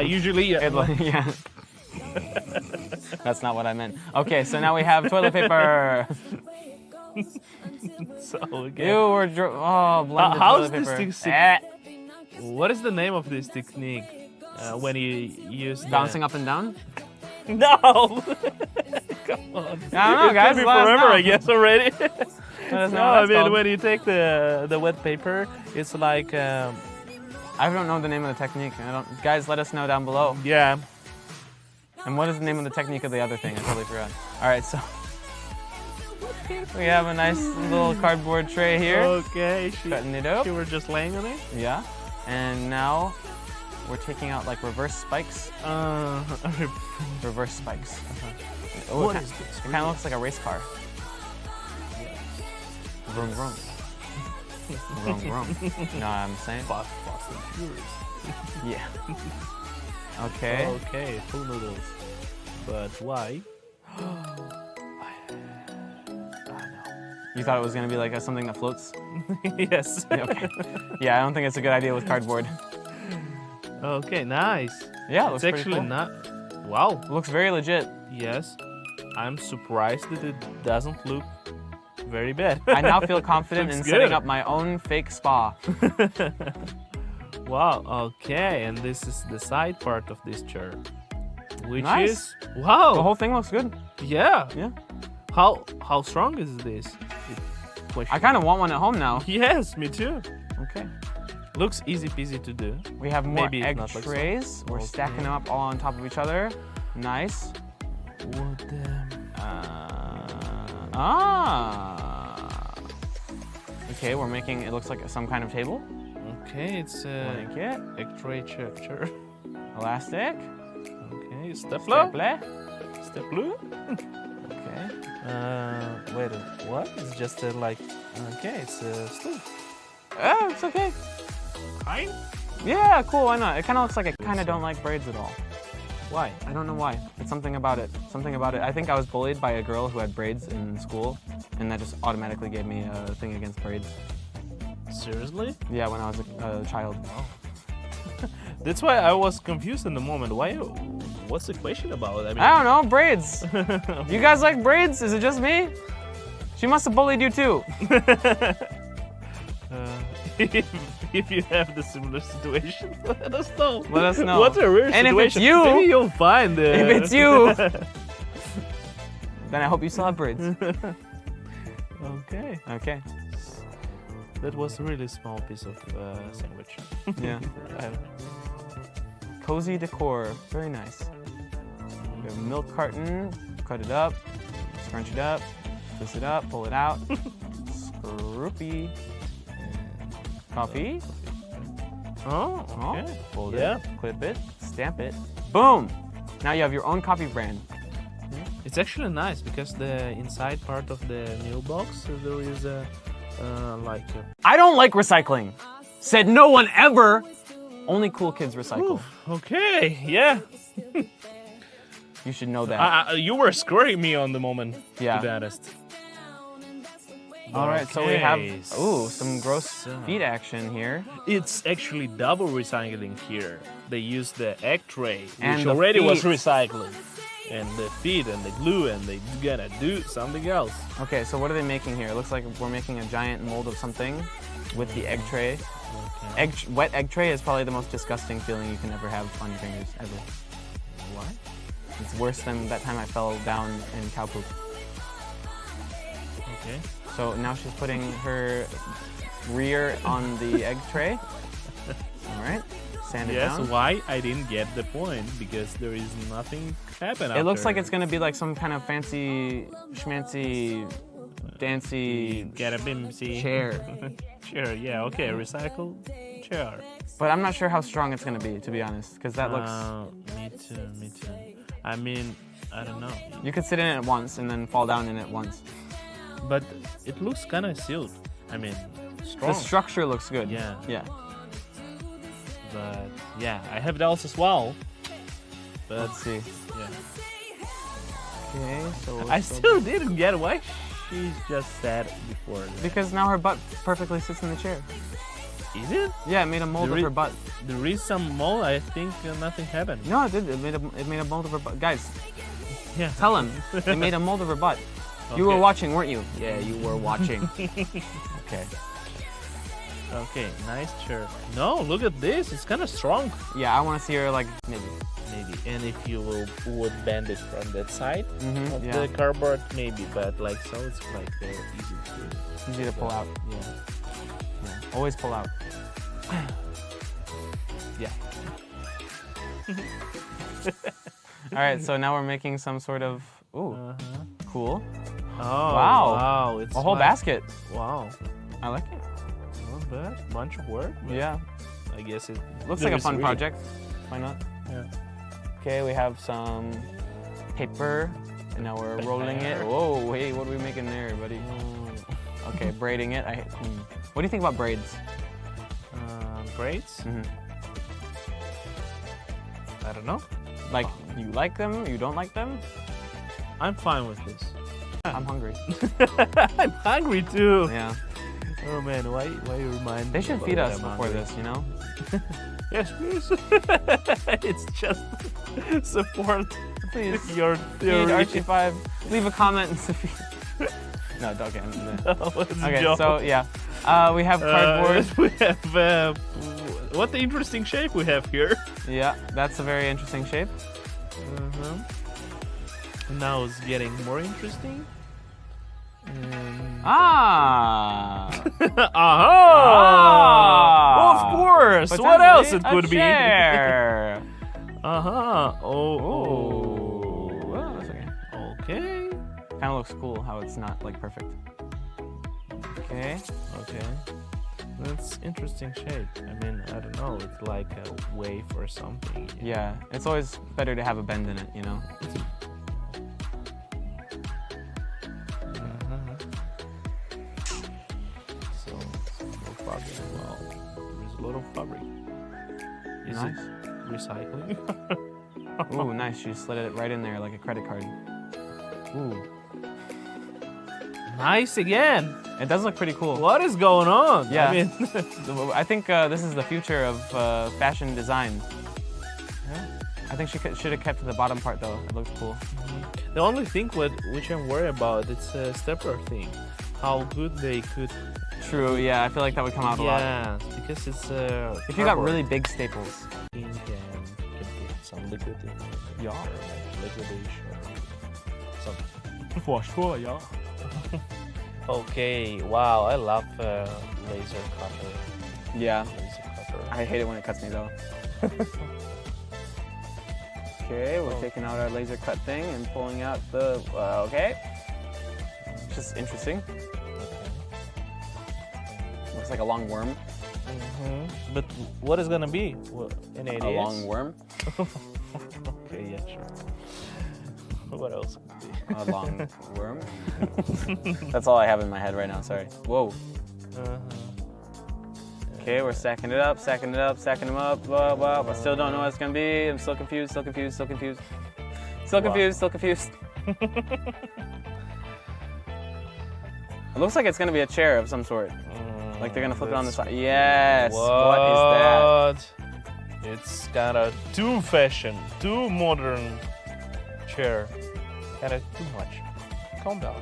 Usually, Yeah. That's not what I meant. Okay, so now we have toilet paper. So again. Ew, we're blended how's toilet this paper. thing What is the name of this technique when you use Bouncing up and down? No. Come on. I don't know, guys. It could be let us forever, know. I guess already. Let us know No, what I that's mean called. when you take the wet paper, it's like I don't know the name of the technique. Guys, let us know down below. yeah. And what is the name of the technique of the other thing? I totally forgot. All right, so we have a nice little cardboard tray here. Okay. Cutting it up. She were just laying on it. Yeah. And now we're taking out like reverse spikes. Reverse spikes. Oh, What it is this? It kind of looks like a race car. Vroom vroom. Vroom vroom. You know what I'm saying? Fast and Furious. Yeah. Okay. Okay, full noodles. But why? You thought it was gonna be like something that floats? Yes. Yeah, okay. Yeah, I don't think it's a good idea with cardboard. Okay, nice. Yeah, it looks It's pretty actually cool. not. Wow. It looks very legit. Yes. I'm surprised that it doesn't look very bad. I now feel confident in Looks setting good. up my own fake spa. Wow. Okay, and this is the side part of this chair, which Nice. is wow. The whole thing looks good. Yeah. Yeah. How strong is this? I kind of want one at home now. Yes, me too. Okay. Looks easy peasy to do. We have more Maybe it's egg not like so. trays. We're stacking Okay. them up all on top of each other. Nice. What the? Okay, we're making, it looks like some kind of table. Okay, it's Blanket, egg tray chair. elastic, Okay, stapler. stapler. Stapler. Okay. Wait, what? It's just like, okay, it's a stool. It's okay. Fine. Yeah, cool, why not? It kind of looks like I kind of don't like braids at all. Why? I don't know why. It's something about it. Something about it. I think I was bullied by a girl who had braids in school, and that just automatically gave me a thing against braids. Seriously? Yeah, when I was a child. That's why I was confused in the moment. Why? What's the question about? I mean, I don't know, braids. You guys like braids? Is it just me? She must have bullied you too. if you have the similar situation, let us know. Let us know. What's a rare And if it's situation? you- Maybe you'll find it. If it's you, then I hope you still have braids. Okay. Okay. That was a really small piece of sandwich. Yeah. Cozy decor. Very nice. We have a milk carton. Cut it up. Scrunch it up. Twist it up. Pull it out. Scroopy. Coffee. Oh, Oh, okay. fold Yeah. it. Clip it. Stamp it. Boom! Now you have your own coffee brand. It's actually nice because the inside part of the meal box there is a like a I don't like recycling. Said no one ever. Only cool kids recycle. okay, yeah. You should know that. You were scoring me on the moment, Yeah. to be honest. All right, so we have Okay, some gross so- feet action here. It's actually double recycling here. They use the egg tray, And which the already was feet. recycled, and the feet and the glue, and they gotta do something else. Okay, so what are they making here? It looks like we're making a giant mold of something with the egg tray. Okay. Wet egg tray is probably the most disgusting feeling you can ever have on your fingers, ever. What? It's worse than that time I fell down in cow poop. Okay. So now she's putting her rear on the egg tray. All right, sand it Yes. down. Why? I didn't get the point because there is nothing happen. It looks after. like it's gonna be like some kind of fancy, schmancy, dancy Get a bimsy chair. chair. Yeah. Okay. Recycled chair. But I'm not sure how strong it's gonna be, to be honest, because that looks. Me too. Me too. I mean, I don't know. You could sit in it once and then fall down in it once. But it looks kind of sealed. I mean, strong. The structure looks good. Yeah. Yeah. But yeah, I have those as well. But Let's see. yeah, Okay, so. I still didn't get why she just said before. That. Because now her butt perfectly sits in the chair. Is it? Yeah, it made a mold There of is- her butt. There is some mold. I think nothing happened. No, it did. It made a mold of her butt. Guys, Yeah. tell him. It made a mold of her butt. You were Okay. watching, weren't you? Yeah, you were watching. Okay. Okay, nice chair. No, look at this. It's kind of strong. Yeah, I want to see her like maybe. Maybe. And if you would bend it from that side of Yeah. the cardboard, maybe. But like so, it's like easy to. Easy to pull out. Yeah. Yeah. Always pull out. Yeah. All right, so now we're making some sort of. Ooh, Uh-huh. cool. Oh, Wow. wow. It's A whole like- basket. Wow. I like it. Not bad. Bunch of work. but Yeah. I guess it Looks there like a is fun really- project. Why not? Yeah. Okay, we have some paper, and now we're rolling it. Paper. Whoa, wait, what are we making there, buddy? Mm, Okay, braiding it. What do you think about braids? braids? Mhm. I don't know. Like, you like them? You don't like them? I'm fine with this. I'm hungry. I'm hungry too. Yeah. Oh man, why you remind me? They should about feed that us I'm before hungry? this, you know? Yes, please. It's just support Please. your Feed theory. Archie5. Leave a comment. No, okay. Okay, so yeah. We have cardboard. We have what the interesting shape we have here. Yeah, that's a very interesting shape. Now it's getting more interesting. Ah! Aha! Of course. What else it could a be? chair. Oh. Oh. Well, that's okay. Okay. Kind of looks cool how it's not like perfect. Okay. Okay. That's interesting shape. I mean, I don't know. It's like a wave or something. Yeah, it's always better to have a bend in it, you know? So, it's a little fabric. Wow. There's a lot of fabric. Is Nice. it recycling? Ooh, nice. She slid it right in there like a credit card. Ooh. Nice again. It does look pretty cool. What is going on? Yeah. I mean, I think this is the future of fashion design. Yeah. I think she should have kept the bottom part though. It looks cool. the only thing which I'm worried about it's a stepper thing. How good they could. True, yeah, I feel like that would come out a lot. Yeah, because it's If you got really big staples. ink and you can put some liquid in it. Yeah. Or like liquidation or something. yeah. Okay, wow, I love laser cutter. Yeah, Laser cutter. I hate it when it cuts me though. Okay, we're taking out our laser cut thing and pulling out the, okay. Just interesting. Looks like a long worm. But what is gonna be? Any A ideas? long worm. Okay, yeah, sure. What else could be? A long worm. That's all I have in my head right now, sorry. Whoa. Okay, we're stacking it up, stacking it up, stacking them up, blah, blah. I still don't know what it's gonna be. I'm still confused, still confused, still confused. Still confused, still confused. It looks like it's gonna be a chair of some sort. Like they're gonna flip it on the side. Yes, what is that? It's kind of too fashion, too modern chair. Kind of too much. Calm down.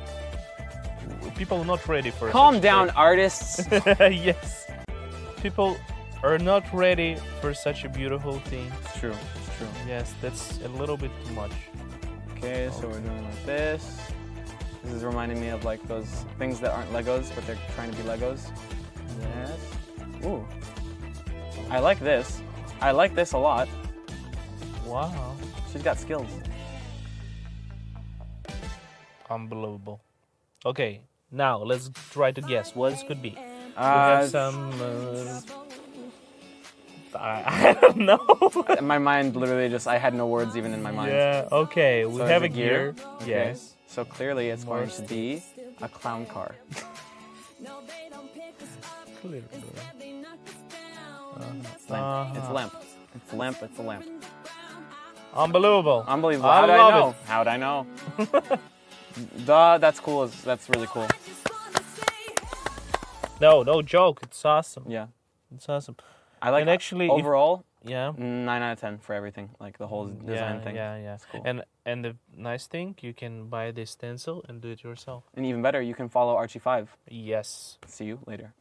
People are not ready for Calm such down, artists. Yes. People are not ready for such a beautiful thing. It's true, it's true. Yes, that's a little bit too much. Okay, so we're doing like this. This is reminding me of like those things that aren't Legos, but they're trying to be Legos. Yes. Ooh. I like this. I like this a lot. Wow. She's got skills. Unbelievable. Okay, now let's try to guess what this could be. We Uh, have some. I don't know. my mind literally just, I had no words even in my mind. Yeah. Okay, we So have a it's gear. Okay. Yes. So clearly it's going to Most. be a clown car. Clearly. Lamp. It's lamp. It's lamp. It's a lamp. Unbelievable. Unbelievable. I How'd I love know? How'd I know? Duh, that's cool. That's really cool. No joke. It's awesome. Yeah. It's awesome. I like And actually, if- overall Yeah. 9 out of 10 for everything, like the whole design Yeah, thing. yeah. It's cool. And the nice thing, you can buy this stencil and do it yourself. And even better, you can follow Archie5. Yes. See you later.